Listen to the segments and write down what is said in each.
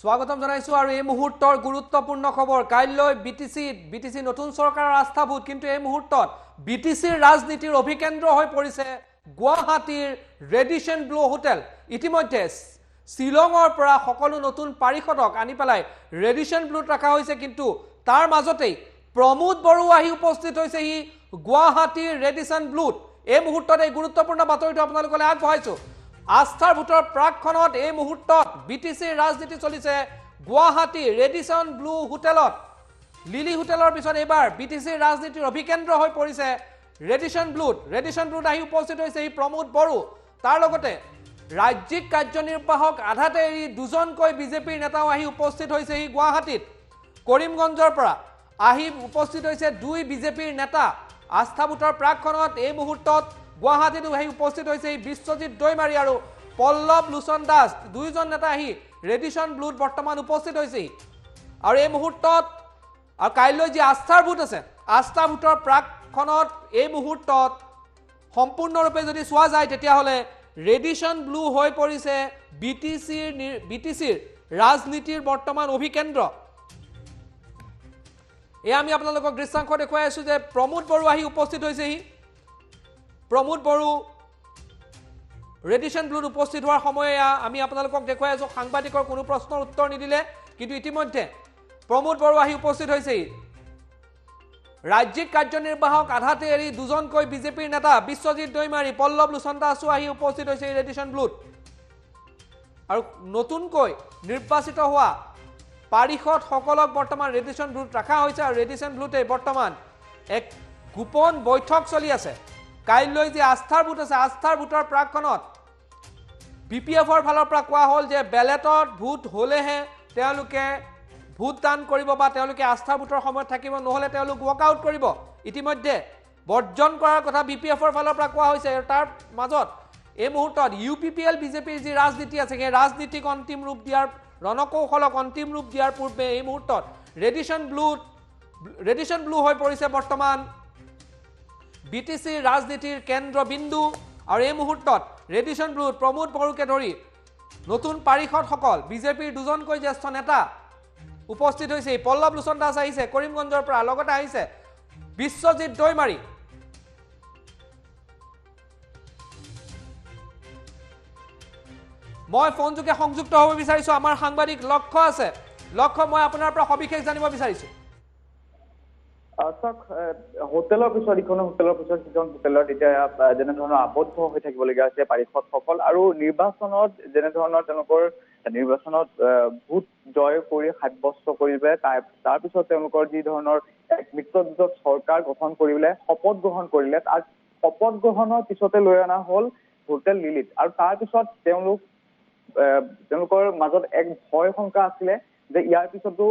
স্বাগতম জানাইছো আৰু এই মুহূৰ্তৰ গুৰুত্বপূৰ্ণ খবৰ কাইলৈ বিটিসি নতুন চৰকাৰৰ আস্থা ভোট কিন্তু এই মুহূৰ্তত বিটিসিৰ ৰাজনীতিৰ অভিকেন্দ্ৰ হৈ পৰিছে গুৱাহাটীৰ ৰেডিশন ব্লু হোটেল ইতিমধ্যে শিলঙৰ পৰা সকলো নতুন পাৰিষদক আনি পেলাই ৰেডিশন ব্লুত ৰাখা হৈছে কিন্তু তাৰ মাজতেই প্ৰমোদ বড়ো আহি উপস্থিত হৈছে হি গুৱাহাটীৰ ৰেডিশন ব্লুত এই মুহূৰ্তত এই গুৰুত্বপূৰ্ণ বাতৰিটো আপোনালোকলৈ আগবঢ়াইছো আস্থাৰ ভোটৰ প্ৰাকখনত এই মুহূৰ্তত বিটিসিৰ ৰাজনীতি চলিছে গুৱাহাটী ৰেডিশন ব্লু হোটেলত লিলি হোটেলৰ পিছত এবাৰ বিটিসিৰ ৰাজনীতিৰ অভিকেন্দ্ৰ হৈ পৰিছে ৰেডিশন ব্লুত আহি উপস্থিত হৈছে ই প্ৰমোদ বড়ো তাৰ লগতে ৰাজ্যিক কাৰ্যনিৰ্বাহক আধাতে এৰি দুজনকৈ বিজেপিৰ নেতাও আহি উপস্থিত হৈছে ই গুৱাহাটীত কৰিমগঞ্জৰ পৰা আহি উপস্থিত হৈছে দুই বিজেপিৰ নেতা আস্থা ভোটৰ প্ৰাকখনত এই মুহূৰ্তত গুৱাহাটীত আহি উপস্থিত হৈছে বিশ্বজিৎ দৈমাৰী আৰু পল্লৱ লোচন দাস দুইজন নেতা আহি ৰেডিশন ব্লুত বৰ্তমান উপস্থিত হৈছে আৰু এই মুহূৰ্তত আৰু কাইলৈ যি আস্থাৰ ভোট আছে আস্থা ভোটৰ প্ৰাকখনত এই মুহূৰ্তত সম্পূৰ্ণৰূপে যদি চোৱা যায় তেতিয়াহ'লে ৰেডিশন ব্লু হৈ পৰিছে বিটিসিৰ ৰাজনীতিৰ বৰ্তমান অভিকেন্দ্ৰ এই আমি আপোনালোকক দৃশ্যাংশ দেখুৱাই আছো যে প্ৰমোদ বড়ো আহি উপস্থিত হৈছে প্ৰমোদ বড়ো ৰেডিশন ব্লুত উপস্থিত হোৱাৰ সময়ে আমি আপোনালোকক দেখুৱাই আছো সাংবাদিকৰ কোনো প্ৰশ্নৰ উত্তৰ নিদিলে কিন্তু ইতিমধ্যে প্ৰমোদ বড়ো আহি উপস্থিত হৈছে ৰাজ্যিক কাৰ্যনিৰ্বাহক আধাতে এৰি দুজনকৈ বিজেপিৰ নেতা বিশ্বজিৎ দৈমাৰী পল্লৱ লোচন দাসো আহি উপস্থিত হৈছে ৰেডিশন ব্লুত আৰু নতুনকৈ নিৰ্বাচিত হোৱা পাৰিষদ সকলক বৰ্তমান ৰেডিশন ব্লুত ৰাখা হৈছে আৰু ৰেডিশন ব্লুতে বৰ্তমান এক গোপন বৈঠক চলি আছে কাইলৈ যে আস্থাৰ ভোট আছে আস্থাৰ ভোটৰ প্ৰাকখনত বিপিএফৰ ফালৰ পৰা কোৱা হ'ল যে বেলেটত ভোট হ'লেহে তেওঁলোকে ভোটদান কৰিব বা তেওঁলোকে আস্থাৰ ভোটৰ সময়ত থাকিব নহ'লে তেওঁলোক ৱৰ্কআউট কৰিব ইতিমধ্যে বৰ্জন কৰাৰ কথা বিপিএফৰ ফালৰ পৰা কোৱা হৈছে আৰু তাৰ মাজত এই মুহূৰ্তত ইউপিপিএল বিজেপিৰ যি ৰাজনীতি আছে সেই ৰাজনীতিক অন্তিম ৰূপ দিয়াৰ ৰণকৌশলক অন্তিম ৰূপ দিয়াৰ পূৰ্বে এই মুহূৰ্তত ৰেডিশন ব্লু হৈ পৰিছে বৰ্তমান বিটিসিৰ ৰাজনীতিৰ কেন্দ্ৰবিন্দু আৰু এই মুহূৰ্তত ৰেডিশন ব্লুত প্ৰমোদ বড়োকে ধৰি নতুন পাৰিষদসকল বিজেপিৰ দুজনকৈ জ্যেষ্ঠ নেতা উপস্থিত হৈছে পল্লৱ লোচন দাস আহিছে কৰিমগঞ্জৰ পৰা লগতে আহিছে বিশ্বজিৎ দৈমাৰী মই ফোনযোগে সংযুক্ত হ'ব বিচাৰিছো আমাৰ সাংবাদিক লক্ষ্য আছে লক্ষ্য মই আপোনাৰ পৰা সবিশেষ জানিব বিচাৰিছো হোটেলৰ পিছত সিখন হোটেলত এতিয়া যেনেধৰণৰ আবদ্ধ হৈ থাকিবলগীয়া হৈছে পাৰিষদসকল আৰু নিৰ্বাচনত যেনেধৰণৰ তেওঁলোকৰ নিৰ্বাচনত ভোট জয় কৰি সাব্যস্ত কৰিলে তাৰপিছত তেওঁলোকৰ যি ধৰণৰ এক মিত্ৰজোঁটৰ চৰকাৰ গঠন কৰিবলৈ শপত গ্ৰহণ কৰিলে তাৰ শপত গ্ৰহণৰ পিছতে লৈ অনা হ'ল হোটেল লিলিত আৰু তাৰপিছত তেওঁলোকৰ মাজত এক ভয় শংকা আছিলে যে ইয়াৰ পিছতো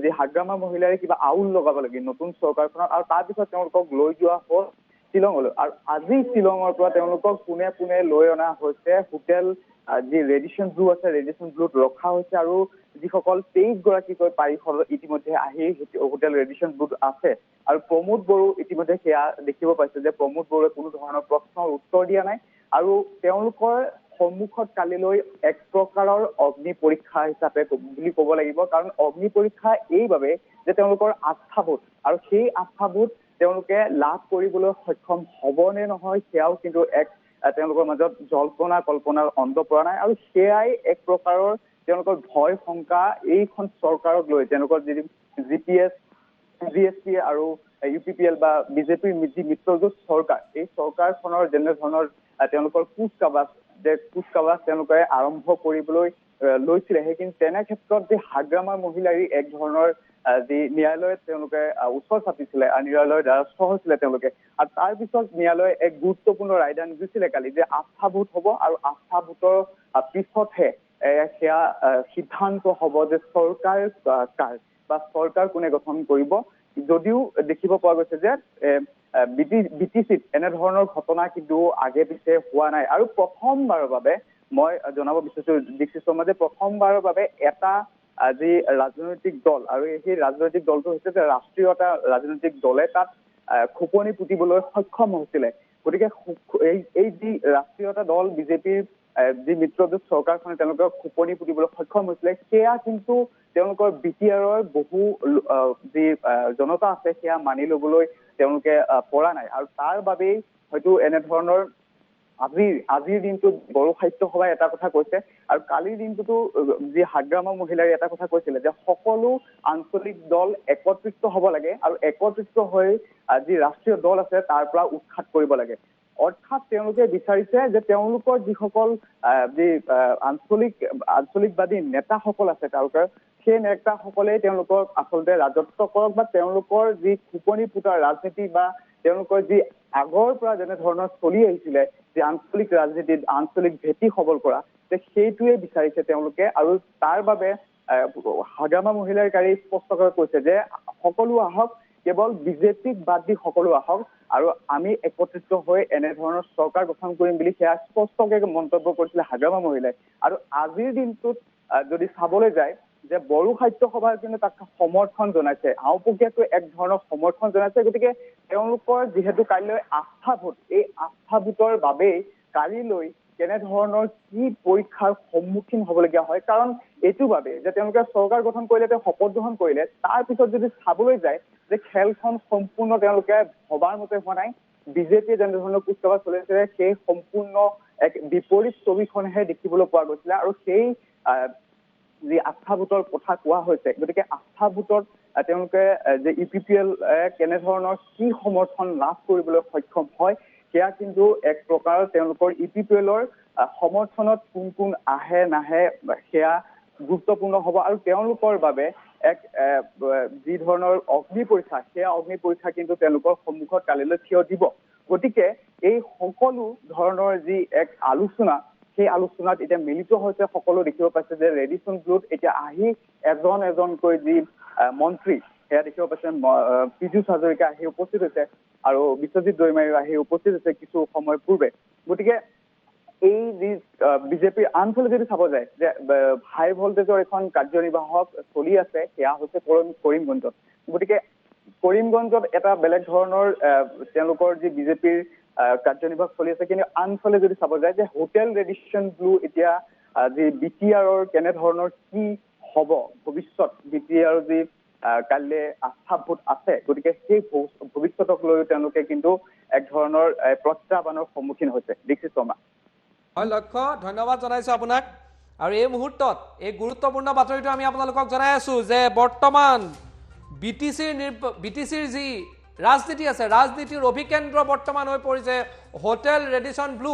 যি হাগ্ৰামা মহিলাৰে কিবা আউল লগাব লাগে নতুন চৰকাৰখনত আৰু তাৰপিছত তেওঁলোকক লৈ যোৱা হ'ল শ্বিলঙলৈ আৰু আজি শ্বিলঙৰ পৰা তেওঁলোকক পোনে পোনে লৈ অনা হৈছে হোটেল যি ৰেডিশন ব্লু আছে ৰেডিশন ব্লুত ৰখা হৈছে আৰু যিসকল 23 গৰাকীকৈ পাৰিষদ ইতিমধ্যে আহি হোটেল ৰেডিশন ব্লুত আছে আৰু প্ৰমোদ বড়ো ইতিমধ্যে সেয়া দেখিব পাইছে যে প্ৰমোদ বড়োৱে কোনো ধৰণৰ প্ৰশ্নৰ উত্তৰ দিয়া নাই আৰু তেওঁলোকৰ সন্মুখত কালিলৈ এক প্ৰকাৰৰ অগ্নি পৰীক্ষা হিচাপে বুলি ক'ব লাগিব কাৰণ অগ্নি পৰীক্ষা এইবাবে যে তেওঁলোকৰ আস্থা ভোট আৰু সেই আস্থা ভোট তেওঁলোকে লাভ কৰিবলৈ সক্ষম হ'ব নে নহয় সেয়াও কিন্তু এক তেওঁলোকৰ মাজত কল্পনাৰ অন্ত পৰা নাই আৰু সেয়াই এক প্ৰকাৰৰ তেওঁলোকৰ ভয় শংকা এইখন চৰকাৰক লৈ তেওঁলোকৰ যি জিএছপি আৰু ইউপিপিএল বা বিজেপিৰ যি মিত্ৰজোঁট চৰকাৰ এই চৰকাৰখনৰ যেনেধৰণৰ তেওঁলোকৰ কুচকাৱাজ তেওঁলোকে আৰম্ভ কৰিবলৈ লৈছিলে কিন্তু তেনে ক্ষেত্ৰত যি হাগ্ৰামা মহিলাৰ এক ধৰণৰ যি ন্যায়ালয়ত তেওঁলোকে ওচৰ চাপিছিলে আৰু ন্যায়ালয়ৰ দ্বাৰস্থ হৈছিলে তেওঁলোকে আৰু তাৰপিছত ন্যায়ালয়ে এক গুৰুত্বপূৰ্ণ ৰায়দান দিছিলে কালি যে আস্থা ভোট হ'ব আৰু আস্থা ভোটৰ পিছতহে সেয়া সিদ্ধান্ত হ'ব যে চৰকাৰ কোনে গঠন কৰিব যদিও দেখিব পোৱা গৈছে যে বিটিসিত এনেধৰণৰ ঘটনা কিন্তু আগে পিছে হোৱা নাই আৰু প্ৰথমবাৰৰ বাবে মই জনাব বিচাৰিছো দীক্ষিত শৰ্মা যে প্ৰথমবাৰৰ বাবে এটা যি ৰাজনৈতিক দল আৰু সেই ৰাজনৈতিক দলটো হৈছে যে ৰাষ্ট্ৰীয় এটা ৰাজনৈতিক দলে তাত খোপনি পুতিবলৈ সক্ষম হৈছিলে গতিকে এই যি ৰাষ্ট্ৰীয় এটা দল বিজেপিৰ যি মিত্ৰজোঁট চৰকাৰখনে তেওঁলোকক খোপনি পুতিবলৈ সক্ষম হৈছিলে, সেয়া কিন্তু তেওঁলোকৰ BTR-ৰ বহু যি জনতা আছে সেয়া মানি ল'বলৈ তেওঁলোকে পৰা নাই। আৰু তাৰ বাবেই হয়তো এনেধৰণৰ আজিৰ দিনটোত বড়ো সাহিত্য সভাই এটা কথা কৈছে, আৰু কালিৰ দিনটোতো যি হাগ্ৰামা মহিলাই এটা কথা কৈছিলে যে সকলো আঞ্চলিক দল একত্ৰিত হ'ব লাগে আৰু একত্ৰিত হৈ যি ৰাষ্ট্ৰীয় দল আছে তাৰ পৰা উৎখাত কৰিব লাগে। অৰ্থাৎ তেওঁলোকে বিচাৰিছে যে তেওঁলোকৰ যিসকল যি আঞ্চলিকবাদী নেতাসকল আছে তেওঁলোকৰ সেই নেতাসকলেই তেওঁলোকক আচলতে ৰাজত্ব কৰক, বা তেওঁলোকৰ যি খোপনি পুতা ৰাজনীতি বা তেওঁলোকৰ যি আগৰ পৰা যেনে ধৰণৰ চলি আহিছিলে যে আঞ্চলিক ৰাজনীতিত আঞ্চলিক ভেটি সবল কৰা, যে সেইটোৱে বিচাৰিছে তেওঁলোকে। আৰু তাৰ বাবে হাগ্ৰামা মহিলাৰ কাৰী স্পষ্টকৈ কৈছে যে সকলো আহক, কেৱল বিজেপিক বাদ দি সকলো আহক আৰু আমি একত্ৰিত হৈ এনেধৰণৰ চৰকাৰ গঠন কৰিম বুলি সেয়া স্পষ্টকৈ মন্তব্য কৰিছিলে হাগ্ৰামা মহিলাই। আৰু আজিৰ দিনটোত যদি চাবলৈ যায় যে বড়ো সাহিত্য সভাই কিন্তু তাক সমৰ্থন জনাইছে, আওপকীয়াকৈ এক ধৰণৰ সমৰ্থন জনাইছে। গতিকে তেওঁলোকৰ যিহেতু কাইলৈ আস্থা ভোট, এই আস্থা ভোটৰ বাবেই কালিলৈ কেনেধৰণৰ কি পৰীক্ষাৰ সন্মুখীন হ'বলগীয়া হয়। কাৰণ এইটো বাবে যে তেওঁলোকে চৰকাৰ গঠন কৰিলে, তেওঁ শপত গ্ৰহণ কৰিলে, তাৰ পিছত যদি চাবলৈ যায় যে খেলখন সম্পূৰ্ণ তেওঁলোকে ভবাৰ মতে হোৱা নাই। বিজেপিয়ে যেনেধৰণৰ কুচকাৱাজ চলাইছিলে সেই সম্পূৰ্ণ এক বিপৰীত ছবিখনহে দেখিবলৈ পোৱা গৈছিলে। আৰু সেই যি আস্থা ভোটৰ কথা কোৱা হৈছে, গতিকে আস্থা ভোটত তেওঁলোকে যে UPPL কেনেধৰণৰ কি সমৰ্থন লাভ কৰিবলৈ সক্ষম হয়, সেয়া কিন্তু এক প্ৰকাৰ তেওঁলোকৰ UPPL-ৰ সমৰ্থনত কোন কোন আহে নাহে সেয়া গুৰুত্বপূৰ্ণ হ'ব। আৰু তেওঁলোকৰ বাবে এক যি ধৰণৰ অগ্নি পৰীক্ষা, সেয়া অগ্নি পৰীক্ষা কিন্তু তেওঁলোকৰ সন্মুখত কালিলৈ থিয় দিব। গতিকে এই সকলো ধৰণৰ যি এক আলোচনা, সেই আলোচনাত এতিয়া মিলিত হৈছে সকলো দেখিব পাইছে যে ৰেডিচন ব্লুত এতিয়া আহি এজন এজনকৈ যি মন্ত্ৰী সেয়া দেখিব পাইছে। পীযুষ হাজৰিকা আহি উপস্থিত হৈছে আৰু বিশ্বজিৎ দৈমাৰীও আহি উপস্থিত হৈছে কিছু সময় পূৰ্বে। গতিকে এই যি বিজেপিৰ আনফালে যদি চাব যায় যে হাই ভল্টেজৰ এখন কাৰ্যনিৰ্বাহক চলি আছে, সেয়া হৈছে কৰিমগঞ্জত। গতিকে কৰিমগঞ্জত এটা বেলেগ ধৰণৰ তেওঁলোকৰ যি বিজেপিৰ কাৰ্যনিৰ্বাহক চলি আছে। কিন্তু আনফালে যদি চাব যায় যে হোটেল ৰেডিচন ব্লু এতিয়া যি BTR-ৰ কেনেধৰণৰ কি হ'ব ভৱিষ্যত, BTR যি কাইলৈ আস্থা ভোট আছে, গতিকে সেই ভৱিষ্যতক লৈ তেওঁলোকে কিন্তু এক ধৰণৰ প্ৰত্যাহ্বানৰ সন্মুখীন হৈছে। দীক্ষিত শৰ্মা। হয় লক্ষ্য, ধন্যবাদ জনাইছোঁ আপোনাক। আৰু এই মুহূৰ্তত এই গুৰুত্বপূৰ্ণ বাতৰিটো আমি আপোনালোকক জনাই আছোঁ যে বৰ্তমান BTCৰ যি ৰাজনীতি আছে, ৰাজনীতিৰ অভিকেন্দ্ৰ বৰ্তমান হৈ পৰিছে হোটেল ৰেডিচন ব্লু।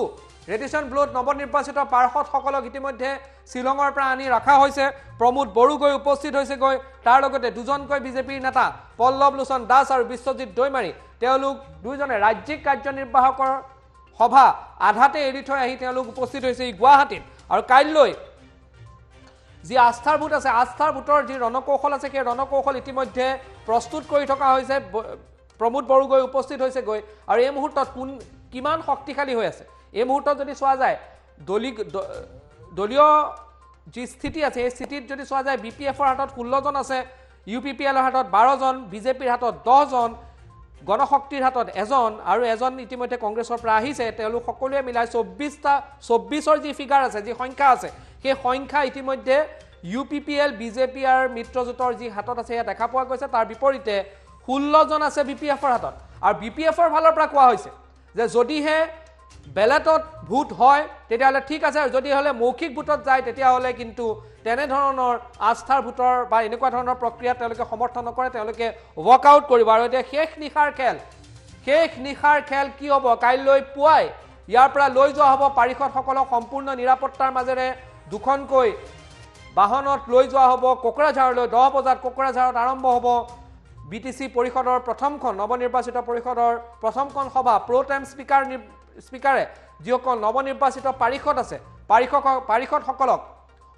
ৰেডিচন ব্লুত নৱনিৰ্বাচিত পাৰ্ষদসকলক ইতিমধ্যে শ্বিলঙৰ পৰা আনি ৰখা হৈছে। প্ৰমোদ বড়োগৈ উপস্থিত হৈছেগৈ, তাৰ লগতে দুজনকৈ বিজেপিৰ নেতা পল্লৱ লোচন দাস আৰু বিশ্বজিৎ দৈমাৰী, তেওঁলোক দুইজনে ৰাজ্যিক কাৰ্যনিৰ্বাহকৰ সভা আধাতে এৰি থৈ আহি তেওঁলোক উপস্থিত হৈছে গুৱাহাটীত। আৰু কাইলৈ যি আস্থাৰ ভোট আছে, আস্থাৰ ভোটৰ যি ৰণকৌশল আছে, সেই ৰণকৌশল ইতিমধ্যে প্ৰস্তুত কৰি থকা হৈছে। প্ৰমোদ বড়োগৈ উপস্থিত হৈছেগৈ। আৰু এই মুহূৰ্তত কিমান শক্তিশালী হৈ আছে, এই মুহূৰ্তত যদি চোৱা যায় দলীয় যি স্থিতি আছে, এই স্থিতিত যদি চোৱা যায় BPF-ৰ হাতত 16 জন আছে, UPPL-ৰ হাতত 12 জন, বিজেপিৰ হাতত 10 জন, গণশক্তিৰ হাতত এজন আৰু এজন ইতিমধ্যে কংগ্ৰেছৰ পৰা আহিছে। তেওঁলোক সকলোৱে মিলাই 24ৰ যি ফিগাৰ আছে, যি সংখ্যা আছে, সেই সংখ্যা ইতিমধ্যে UPPL BJP আৰু মিত্ৰজোঁটৰ যি হাতত আছে সেয়া দেখা পোৱা গৈছে। তাৰ বিপৰীতে 16 জন আছে BPF-ৰ হাতত। আৰু BPF-ৰ ফালৰ পৰা কোৱা হৈছে যে যদিহে বেলেটত ভোট হয় তেতিয়াহ'লে ঠিক আছে, আৰু যদি হ'লে মৌখিক ভোটত যায় তেতিয়াহ'লে কিন্তু তেনেধৰণৰ আস্থাৰ ভোটৰ বা এনেকুৱা ধৰণৰ প্ৰক্ৰিয়াত তেওঁলোকে সমৰ্থন নকৰে, তেওঁলোকে ৱৰ্কআউট কৰিব। আৰু এতিয়া শেষ নিশাৰ খেল কি হ'ব, কাইলৈ পুৱাই ইয়াৰ পৰা লৈ যোৱা হ'ব পাৰিষদসকলক সম্পূৰ্ণ নিৰাপত্তাৰ মাজেৰে দুখনকৈ বাহনত লৈ যোৱা হ'ব কোকৰাঝাৰলৈ। 10 বজাত কোকৰাঝাৰত আৰম্ভ হ'ব BTC পৰিষদৰ প্ৰথমখন নৱনিৰ্বাচিত পৰিষদৰ প্ৰথমখন সভা। প্ৰ'টেম স্পীকাৰে যিসকল নৱনিৰ্বাচিত পাৰিষদ আছে, পাৰিষদসকলক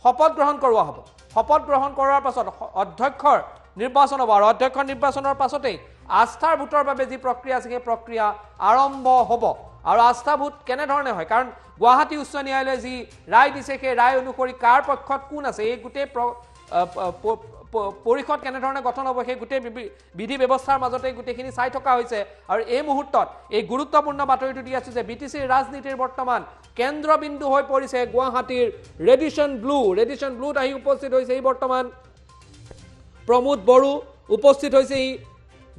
শপত গ্ৰহণ কৰোৱা হ'ব। শপত গ্ৰহণ কৰাৰ পাছত অধ্যক্ষৰ নিৰ্বাচন হ'ব, আৰু অধ্যক্ষৰ নিৰ্বাচনৰ পাছতেই আস্থাৰ ভোটৰ বাবে যি প্ৰক্ৰিয়া আছে সেই প্ৰক্ৰিয়া আৰম্ভ হ'ব। আৰু আস্থা ভোট কেনেধৰণে হয় কাৰণ গুৱাহাটী উচ্চ ন্যায়ালয়ে যি ৰায় দিছে সেই ৰায় অনুসৰি কাৰ পক্ষত কোন আছে এই গোটেই পৰিষদ কেনেধৰণে গঠন হ'ব সেই গোটেই বিধি ব্যৱস্থাৰ মাজতে গোটেইখিনি চাই থকা হৈছে আৰু এই মুহূৰ্তত এই গুৰুত্বপূৰ্ণ বাতৰিটো দি আছো যে বিটিচিৰ ৰাজনীতিৰ বৰ্তমান কেন্দ্ৰবিন্দু হৈ পৰিছে গুৱাহাটীৰ ৰেডিশ্যন ব্লুত আহি উপস্থিত হৈছে এই বৰ্তমান প্ৰমোদ বড়ো উপস্থিত হৈছে এই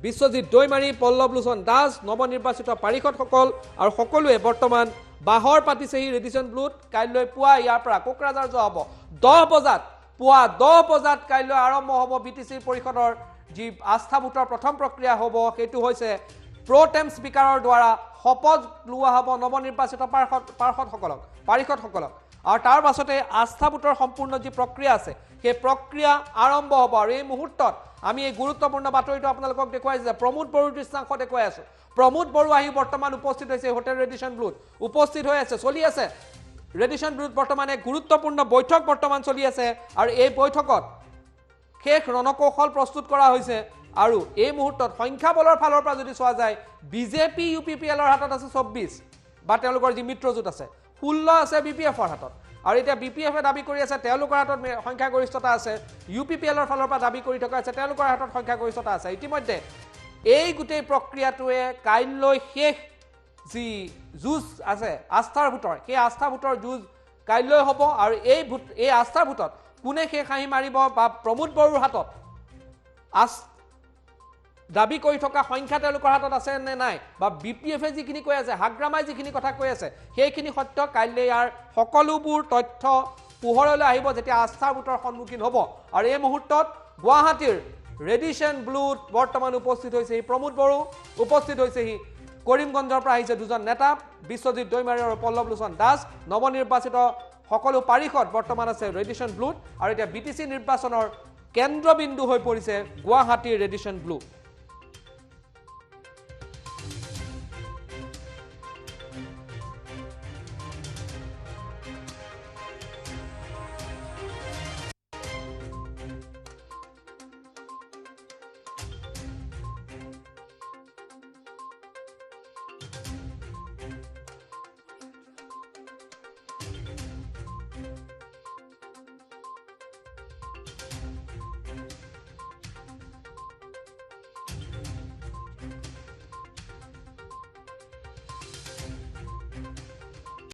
বিশ্বজিৎ দৈমাৰী পল্লৱ লোচন দাস নৱনিৰ্বাচিত পাৰিষদসকল আৰু সকলোৱে বৰ্তমান বাহৰ পাতিছে এই ৰেডিশ্যন ব্লুত কাইলৈ পুৱা ইয়াৰ পৰা কোকৰাঝাৰ যোৱা হ'ব 10 বজাত পুৱা 10 বজাত কাইলৈ আৰম্ভ হ'ব বিটিচিৰ পৰিষদৰ যি আস্থা ভোটৰ প্ৰথম প্ৰক্ৰিয়া হ'ব সেইটো হৈছে প্ৰোটেম স্পিকাৰৰ দ্বাৰা শপত লোৱা হ'ব নৱনিৰ্বাচিত পাৰিষদসকলক আৰু তাৰ পাছতে আস্থা ভোটৰ সম্পূৰ্ণ যি প্ৰক্ৰিয়া আছে সেই প্ৰক্ৰিয়া আৰম্ভ হ'ব আৰু এই মুহূৰ্তত আমি এই গুৰুত্বপূৰ্ণ বাতৰিটো আপোনালোকক দেখুৱাইছো যে প্ৰমোদ বড়োৰ দৃশ্যাংশ দেখুৱাই আছো প্ৰমোদ বড়ো আহি বৰ্তমান উপস্থিত হৈছে হোটেল ৰেডিশ্যন ব্লুত উপস্থিত হৈ আছে চলি আছে ৰেডিশ্যন ব্লুত বৰ্তমান এক গুৰুত্বপূৰ্ণ বৈঠক বৰ্তমান চলি আছে আৰু এই বৈঠকত শেষ ৰণকৌশল প্ৰস্তুত কৰা হৈছে আৰু এই মুহূৰ্তত সংখ্যাবলৰ ফালৰ পৰা যদি চোৱা যায় বিজেপি ইউপিপিএলৰ হাতত আছে 24 বা তেওঁলোকৰ যি মিত্ৰজোঁট আছে 16 আছে বিপিএফৰ হাতত আৰু এতিয়া বিপিএফে দাবী কৰি আছে তেওঁলোকৰ হাতত সংখ্যাগৰিষ্ঠতা আছে ইউপিপিএলৰ ফালৰ পৰা দাবী কৰি থকা আছে তেওঁলোকৰ হাতত সংখ্যাগৰিষ্ঠতা আছে ইতিমধ্যে এই গোটেই প্ৰক্ৰিয়াটোৱে কাইলৈ শেষ যি যুঁজ আছে আস্থাৰ ভোটৰ সেই আস্থা ভোটৰ যুঁজ কাইলৈ হ'ব আৰু এই আস্থা ভোটত কোনে শেষ হাঁহি মাৰিব বা প্ৰমোদ বড়োৰ হাতত দাবী কৰি থকা সংখ্যা তেওঁলোকৰ হাতত আছে নে নাই বা বিপিএফে যিখিনি কৈ আছে হাগ্ৰামাই যিখিনি কথা কৈ আছে সেইখিনি সত্য কাইলৈ ইয়াৰ সকলোবোৰ তথ্য পোহৰলৈ আহিব যেতিয়া আস্থাৰ ভোটৰ সন্মুখীন হ'ব আৰু এই মুহূৰ্তত গুৱাহাটীৰ ৰেডিশ্যন ব্লুত বৰ্তমান উপস্থিত হৈছে প্ৰমোদ বড়ো উপস্থিত হৈছে কৰিমগঞ্জৰ পৰা আহিছে দুজন নেতা বিশ্বজিৎ দৈমাৰী আৰু পল্লৱ লোচন দাস নৱনিৰ্বাচিত সকলো পাৰিষদ বৰ্তমান আছে ৰেডিশ্যন ব্লুত আৰু এতিয়া বিটিচি নিৰ্বাচনৰ কেন্দ্ৰবিন্দু হৈ পৰিছে গুৱাহাটীৰ ৰেডিশ্যন ব্লু